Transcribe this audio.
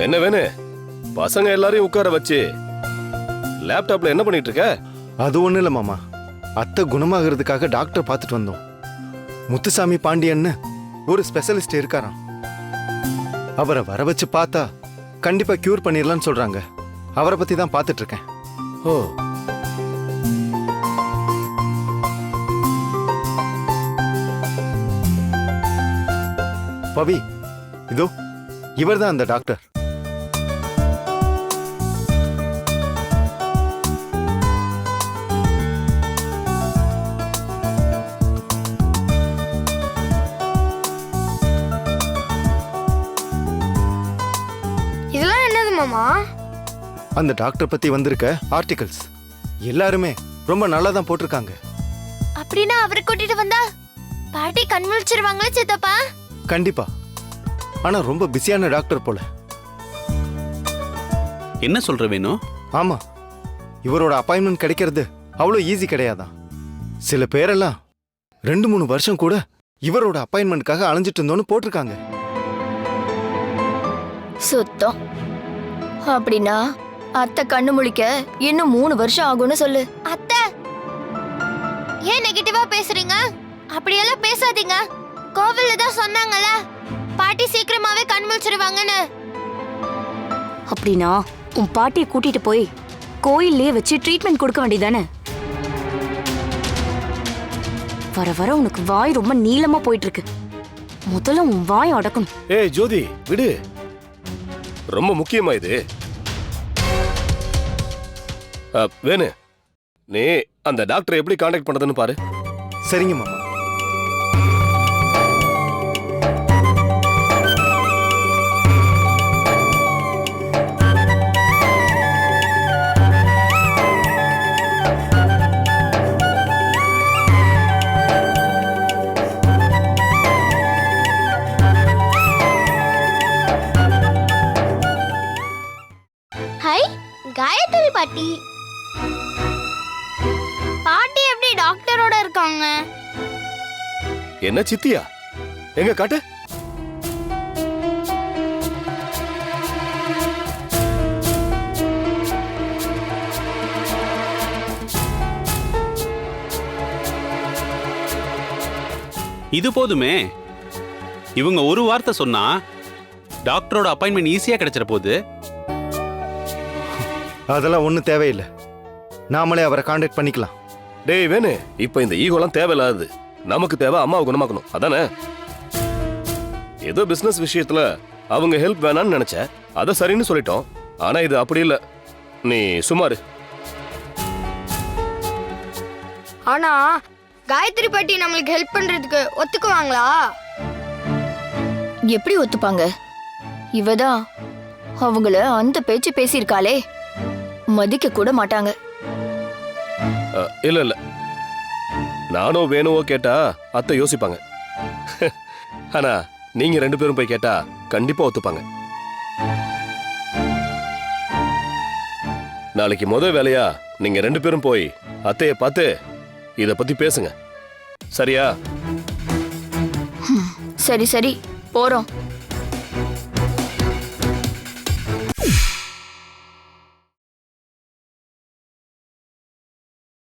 என்ன வேணு, பசங்க எல்லாரையும் உட்கார வச்சு லேப்டாப்ல என்ன பண்ணிட்டு இருக்க? அது ஒண்ணும் இல்ல மாமா, அத்தை குணமாகிறதுக்காக டாக்டர் பார்த்துட்டு வந்தோம். முத்துசாமி பாண்டியன்னு ஒரு ஸ்பெஷலிஸ்ட் இருக்காராம். அவரை வர வச்சு பார்த்தா கண்டிப்பா கியூர் பண்ணிடலாம்னு சொல்றாங்க. அவரை பத்தி தான் பார்த்துட்டு இருக்கேன். ஓ, பவி, இதோ இவர்தான் அந்த டாக்டர். இதெல்லாம் என்னது மாமா? அந்த டாக்டர் பத்தி வந்திருக்க ஆர்டிகல்ஸ் எல்லாருமே ரொம்ப நல்லா தான் போட்டிருக்காங்க. அப்படின்னா அவரை கூட்டிட்டு வந்தா பாட்டி கண் முழிச்சிருவாங்களே சித்தப்பா? கண்டிப்பா. ஆனா ரொம்ப பிஸியான டாக்டர் போல. என்ன சொல்ற வேணும்? ஆமா, இவரோட அப்பாயின்மெண்ட் கிடைக்கிறது அவ்வளோ ஈஸி கிடையாதான். சில பேரெல்லாம் 2-3 வருஷம் கூட இவரோட அப்பாயின்மெண்ட்காக அலைஞ்சிட்டு இருந்தோன்னு போட்டிருக்காங்க. சுத்தம். அப்படின்னா அத்தை கண்ணு முழிக்க இன்னும் 3 வருஷம் ஆகும்னு சொல்லு. அத்தை, ஏன் நெகட்டிவா பேசுறீங்க? அப்படியெல்லாம் பேசாதீங்க. கோவில்ல தான் சொன்னாங்கல்ல, பாட்டி சீக்கிரமாவே கண் முழிச்சிருவாங்கன்னு. அப்படின்னா உன் பாட்டியை கூட்டிட்டு போய் கோயிலே வச்சு ட்ரீட்மெண்ட் கொடுக்க வேண்டியதானே? வர வர உனக்கு வாய் ரொம்ப நீளமா போயிட்டு இருக்கு. முதல்ல உன் வாய் அடக்கணும். ஏய் ஜோதி, விடு. ரொம்ப முக்கியமா இது. வேணு, நீ அந்த டாக்டரை எப்படி காண்டாக்ட் பண்றதுன்னு பாரு. சரிங்க மாமா. ஹை, காயத்ரி பாட்டி. பாட்டி எப்படி டாக்டரோட இருக்காங்க? என்ன சித்தியா? எங்க காட்டு. இது போதுமே. இவங்க ஒரு வார்த்தை சொன்னா டாக்டரோட அப்பாயின்மெண்ட் ஈஸியா கிடைச்சிட போகுது. அதெல்லாம் ஒன்றும் தேவையில்லை. நாமளே அவரை காண்டாக்ட் பண்ணிக்கலாம். டேய் வேணு, இப்ப இந்த ஈகோலாம் தேவையில்லாது. நமக்கு தேவை அம்மாவை குணமாக்கணும், அதானே? ஏதோ பிசினஸ் விஷயத்துல அவங்க ஹெல்ப் வேணான்னு நினைச்ச, அத சரின்னு சொல்லிட்டோம். ஆனா இது அப்படி இல்ல. நீ சுமாரு. ஆனா காயத்ரி பாட்டி நம்மளுக்கு ஹெல்ப் பண்றதுக்கு ஒத்துக்குவாங்களா? எப்படி ஒத்துப்பாங்க? இவதான் அவங்கள அந்த பேச்சு பேசியிருக்காளே, மதிக்க கூட மாட்டாங்க. இல்ல இல்ல, நானோ வேணுவோ கேட்டா அத்தை யோசிப்பாங்க. ஆனா நீங்க 2 பேரும் போய் கேட்டா கண்டிப்பா ஒத்துப்பாங்க. நாளைக்கு முதல் வேலையா நீங்க 2 பேரும் போய் அத்தைய பார்த்து இத பத்தி பேசுங்க, சரியா? சரி சரி, போறோம்.